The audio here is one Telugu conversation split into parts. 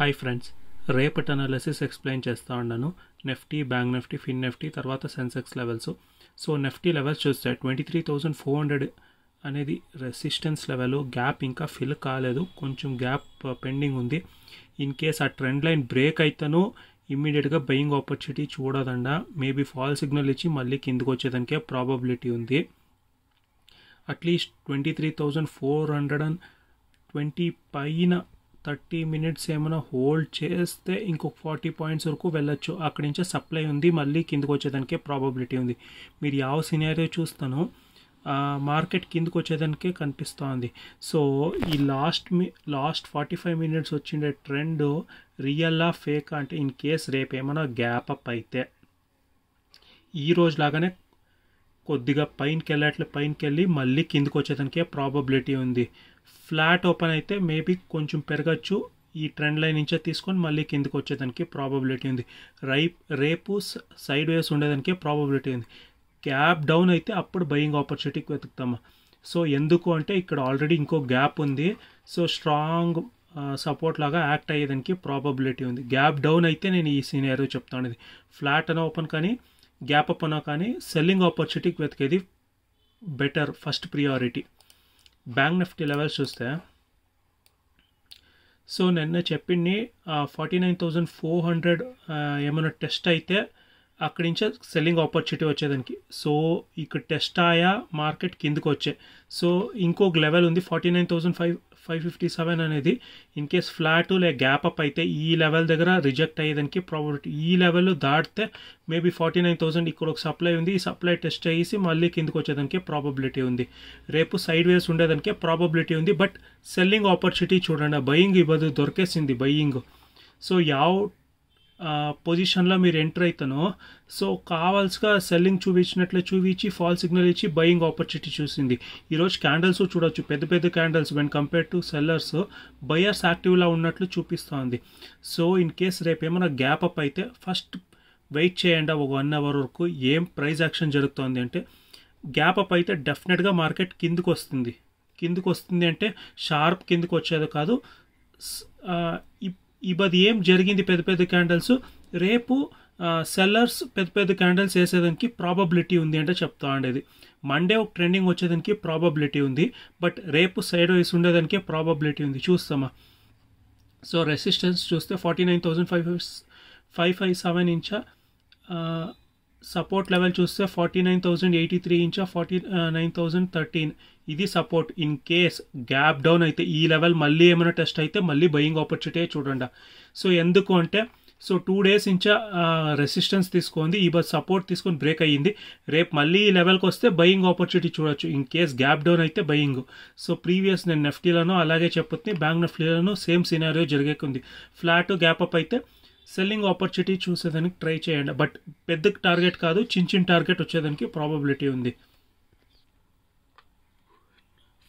హాయ్ ఫ్రెండ్స్, రేపటి అనాలిసిస్ ఎక్స్ప్లెయిన్ చేస్తూ ఉన్నాను. Nifty, bank Nifty, fin Nifty, తర్వాత Sensex levels. So Nifty levels చూస్తే 23,400 అనేది రెసిస్టెన్స్ లెవెల్. గ్యాప్ ఇంకా ఫిల్ కాలేదు, కొంచెం గ్యాప్ పెండింగ్ ఉంది. ఇన్ కేస్ ఆ ట్రెండ్ లైన్ బ్రేక్ అయితేనూ ఇమ్మీడియట్గా బయింగ్ ఆపర్చునిటీ చూడదండా. మేబీ ఫాల్ సిగ్నల్ ఇచ్చి మళ్ళీ కిందకు వచ్చేదానికే ప్రాబబిలిటీ ఉంది. అట్లీస్ట్ 23,420 పైన 30 మినిట్స్ ఏమైనా హోల్డ్ చేస్తే ఇంకొక 40 పాయింట్స్ వరకు వెళ్ళొచ్చు. అక్కడి నుంచే సప్లై ఉంది, మళ్ళీ కిందకు వచ్చేదానికే ప్రాబబిలిటీ ఉంది. మీరు ಯಾವ సినారియో చూస్తానో మార్కెట్ కిందకు వచ్చేదానికే కనిపిస్తోంది. సో ఈ లాస్ట్ 45 మినిట్స్ వచ్చిండే ట్రెండ్ రియల్లా ఫేక్ అంటే, ఇన్ కేస్ రేపు ఏమైనా గ్యాప్ అప్ అయితే ఈ రోజు లాగానే కొద్దిగా పైనకి వెళ్ళి మళ్ళీ కిందకు వచ్చేదానికే ప్రాబబిలిటీ ఉంది. ఫ్లాట్ ఓపెన్ అయితే మేబీ కొంచెం పెరగచ్చు. ఈ ట్రెండ్ లైన్ నుంచే తీసుకొని మళ్ళీ కిందకు వచ్చేదానికి ప్రాబబిలిటీ ఉంది. రేపు సైడ్ వేస్ ఉండేదానికి ప్రాబబిలిటీ ఉంది. గ్యాప్ డౌన్ అయితే అప్పుడు బయింగ్ ఆపర్చునిటీకి వెతుకుతామా. సో ఎందుకు అంటే ఇక్కడ ఆల్రెడీ ఇంకో గ్యాప్ ఉంది. సో స్ట్రాంగ్ సపోర్ట్ లాగా యాక్ట్ అయ్యేదానికి ప్రాబబిలిటీ ఉంది. గ్యాప్ డౌన్ అయితే నేను ఈ సినారియో చెప్తాను. ఇది ఫ్లాట్ అన ఓపెన్ కానీ గ్యాప్ అప్ అన్నా కానీ సెల్లింగ్ ఆపర్చునిటీకి వెతికేది better, first priority. Bank Nifty levels చూస్తే, సో నిన్న చెప్పింది 49,400 ఏమైనా టెస్ట్ అయితే అక్కడి నుంచే సెల్లింగ్ ఆపర్చునిటీ వచ్చేదానికి. సో ఇక్కడ టెస్ట్ అయ్యా మార్కెట్ కిందకు వచ్చే. సో ఇంకొక లెవెల్ ఉంది 49,557 అనేది. ఇన్ కేస్ ఫ్లాట్ లేక గ్యాప్ అప్ అయితే ఈ లెవెల్ దగ్గర రిజెక్ట్ అయ్యేదానికి ప్రాబిలిటీ. ఈ లెవెల్ దాటితే మేబీ 49,000 ఇక్కడ ఒక సప్లై ఉంది, ఈ సప్లై టెస్ట్ అయ్యేసి మళ్ళీ కిందకు వచ్చేదానికి ప్రాబబిలిటీ ఉంది. రేపు సైడ్ వేస్ ఉండేదానికి ప్రాబబిలిటీ ఉంది. బట్ సెల్లింగ్ ఆపర్చునిటీ చూడండి, బయింగ్ ఇవ్వదు, దొరికేసింది బయింగ్. సో పొజిషన్లో మీరు ఎంటర్ అవుతానో సో కావాల్సిగా సెల్లింగ్ చూపించి ఫాల్ సిగ్నల్ ఇచ్చి బయింగ్ ఆపర్చునిటీ చూసింది. ఈరోజు క్యాండిల్స్ చూడవచ్చు, పెద్ద పెద్ద candles. When compare to sellers, buyers యాక్టివ్లా ఉన్నట్లు చూపిస్తుంది. సో ఇన్ కేస్ రేపు ఏమైనా గ్యాప్ అప్ అయితే ఫస్ట్ వెయిట్ చేయండి ఒక 1 అవర్ వరకు. ఏం ప్రైస్ యాక్షన్ జరుగుతుంది అంటే, గ్యాప్ అప్ అయితే డెఫినెట్గా మార్కెట్ కిందకు వస్తుంది అంటే షార్ప్ కిందకు వచ్చేది కాదు. ఇవది ఏం జరిగింది, పెద్ద పెద్ద క్యాండిల్స్. రేపు సెల్లర్స్ పెద్ద పెద్ద క్యాండిల్స్ వేసేదానికి ప్రాబబిలిటీ ఉంది అంటే చెప్తా ఉండేది. మండే ఒక ట్రెండింగ్ వచ్చేదానికి ప్రాబబిలిటీ ఉంది. బట్ రేపు సైడ్ వేసి ఉండేదానికే ప్రాబబిలిటీ ఉంది. చూస్తామా. సో రెసిస్టెన్స్ చూస్తే 49,557 ఇంచా. సపోర్ట్ లెవెల్ చూస్తే 49,083 ఇంచా, 49,013 ఇది support. In case gap down అయితే ఈ లెవెల్ మళ్ళీ ఏమైనా టెస్ట్ అయితే మళ్ళీ బయింగ్ ఆపర్చునిటీ చూడండి. సో ఎందుకు అంటే, సో 2 డేస్ ఇంచా రెసిస్టెన్స్ తీసుకుంది, ఈ బస్ సపోర్ట్ తీసుకొని బ్రేక్ అయ్యింది. రేపు మళ్ళీ ఈ లెవెల్కి వస్తే బయింగ్ ఆపర్చునిటీ చూడొచ్చు. ఇన్ కేస్ గ్యాప్ డౌన్ అయితే బయింగ్. సో ప్రీవియస్ నేను నెఫ్టీలను అలాగే చెప్పుతుంది, బ్యాంక్ నిఫ్టీలను సేమ్ సినారియో జరిగేకుంది. ఫ్లాట్ గ్యాప్ అప్ అయితే సెల్లింగ్ ఆపర్చునిటీ చూసేదానికి ట్రై చేయండి. బట్ పెద్ద టార్గెట్ కాదు, చిన్న టార్గెట్ వచ్చేదానికి ప్రాబబిలిటీ ఉంది.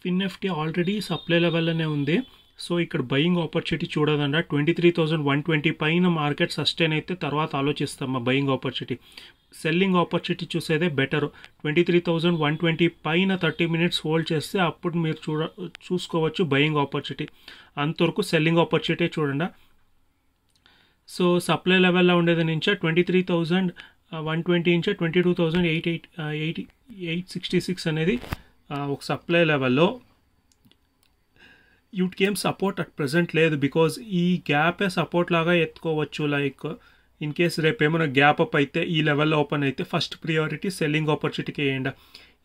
ఫిన్ నిఫ్టీ ఆల్రెడీ సప్లై లెవెల్లోనే ఉంది. సో ఇక్కడ బయింగ్ ఆపర్చునిటీ చూడదండ. 23,120 పైన మార్కెట్ సస్టైన్ అయితే తర్వాత ఆలోచిస్తామా బయింగ్ ఆపర్చునిటీ. సెల్లింగ్ ఆపర్చునిటీ చూసేదే బెటర్. 23,120 పైన 30 మినిట్స్ హోల్డ్ చేస్తే అప్పుడు మీరు చూసుకోవచ్చు బయింగ్ ఆపర్చునిటీ. అంతవరకు సెల్లింగ్ ఆపర్చునిటీ చూడండి. సో సప్లై లెవెల్లో ఉండేది నుంచే 23,120 ఇంచా 22,866 అనేది ఒక సప్లై లెవెల్లో. యూట్కేమ్ సపోర్ట్ అట్ ప్రజెంట్ లేదు, బికాజ్ ఈ గ్యాపే సపోర్ట్ లాగా ఎత్తుకోవచ్చు. లైక్ ఇన్ కేస్ రేపు ఏమైనా గ్యాప్ అప్ అయితే ఈ లెవెల్లో ఓపెన్ అయితే ఫస్ట్ ప్రియారిటీ సెల్లింగ్ ఆపర్చునిటీకి వేయండి.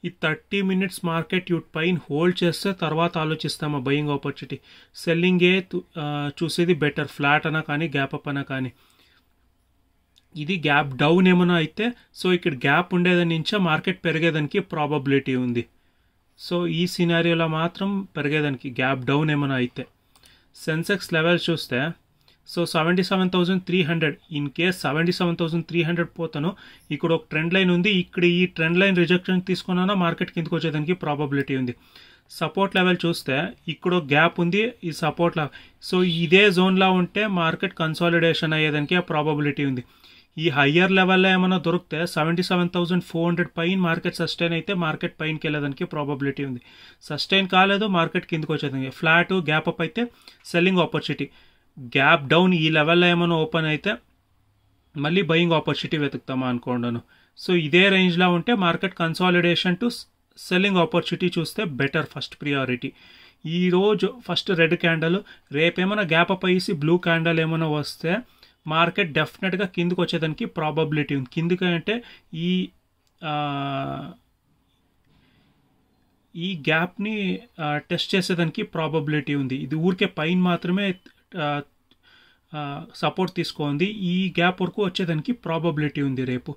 ఈ 30 మినిట్స్ మార్కెట్ పైన హోల్డ్ చేస్తే తర్వాత ఆలోచిస్తామా బయింగ్ ఆపర్చునిటీ. సెల్లింగే చూసేది బెటర్, ఫ్లాట్ అనా కానీ గ్యాప్ అప్ అనా కానీ. ఇది గ్యాప్ డౌన్ ఏమైనా అయితే, సో ఇక్కడ గ్యాప్ ఉండేదాని నుంచే మార్కెట్ పెరిగేదానికి ప్రాబబిలిటీ ఉంది. సో ఈ సినారియోలో మాత్రం పెరిగేదానికి గ్యాప్ డౌన్ ఏమైనా అయితే. సెన్సెక్స్ లెవెల్ చూస్తే, సో 77,300. ఇన్ కేస్ 77,300 పోతాను, ఇక్కడ ఒక ట్రెండ్ లైన్ ఉంది. ఇక్కడ ఈ ట్రెండ్ లైన్ రిజెక్షన్ తీసుకున్నా మార్కెట్ కిందకు వచ్చేదానికి ప్రాబబిలిటీ ఉంది. సపోర్ట్ లెవెల్ చూస్తే ఇక్కడ ఒక గ్యాప్ ఉంది, ఈ సపోర్ట్ లెవెల్. సో ఇదే జోన్లో ఉంటే మార్కెట్ కన్సాలిడేషన్ అయ్యేదానికి ప్రాబబిలిటీ ఉంది. ఈ హయ్యర్ లెవెల్లో ఏమైనా దొరికితే 77,400 పైన మార్కెట్ సస్టైన్ అయితే మార్కెట్ పైనకి వెళ్ళేదానికి ప్రాబబిలిటీ ఉంది. సస్టైన్ కాలేదు, మార్కెట్ కిందకి వచ్చేదానికి. ఫ్లాట్ గ్యాప్ అప్ అయితే సెల్లింగ్ ఆపర్చునిటీ. గ్యాప్ డౌన్ ఈ లెవెల్లో ఏమైనా ఓపెన్ అయితే మళ్ళీ బయింగ్ ఆపర్చునిటీ వెతుకుతామా అనుకోండాను. సో ఇదే రేంజ్లో ఉంటే market consolidation to selling opportunity చూస్తే బెటర్, ఫస్ట్ ప్రియారిటీ. ఈరోజు ఫస్ట్ రెడ్ క్యాండల్, రేపేమైనా గ్యాప్ అప్ అయ్యి బ్లూ క్యాండల్ ఏమైనా వస్తే మార్కెట్ డెఫినెట్గా కిందికి వచ్చేదానికి ప్రాబబిలిటీ ఉంది. కిందికి అంటే ఈ గ్యాప్ని టెస్ట్ చేసేదానికి ప్రాబబిలిటీ ఉంది. ఇది ఊరికే పైన మాత్రమే సపోర్ట్ తీసుకుంది, ఈ గ్యాప్ వరకు వచ్చేదానికి ప్రాబబిలిటీ ఉంది రేపు.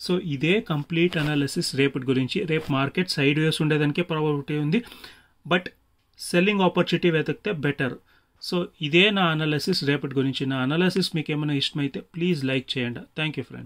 సో ఇదే కంప్లీట్ అనాలిసిస్ రేపటి గురించి. రేపు మార్కెట్ సైడ్ వేస్ ఉండేదానికే ప్రాబబిలిటీ ఉంది, బట్ సెల్లింగ్ ఆపర్చునిటీ వెతికితే బెటర్. సో ఇదే నా అనాలిసిస్ రేపటి గురించి. నా అనాలిసిస్ మీకు ఏమైనా ఇష్టమైతే ప్లీజ్ లైక్ చేయండి. Thank you friends.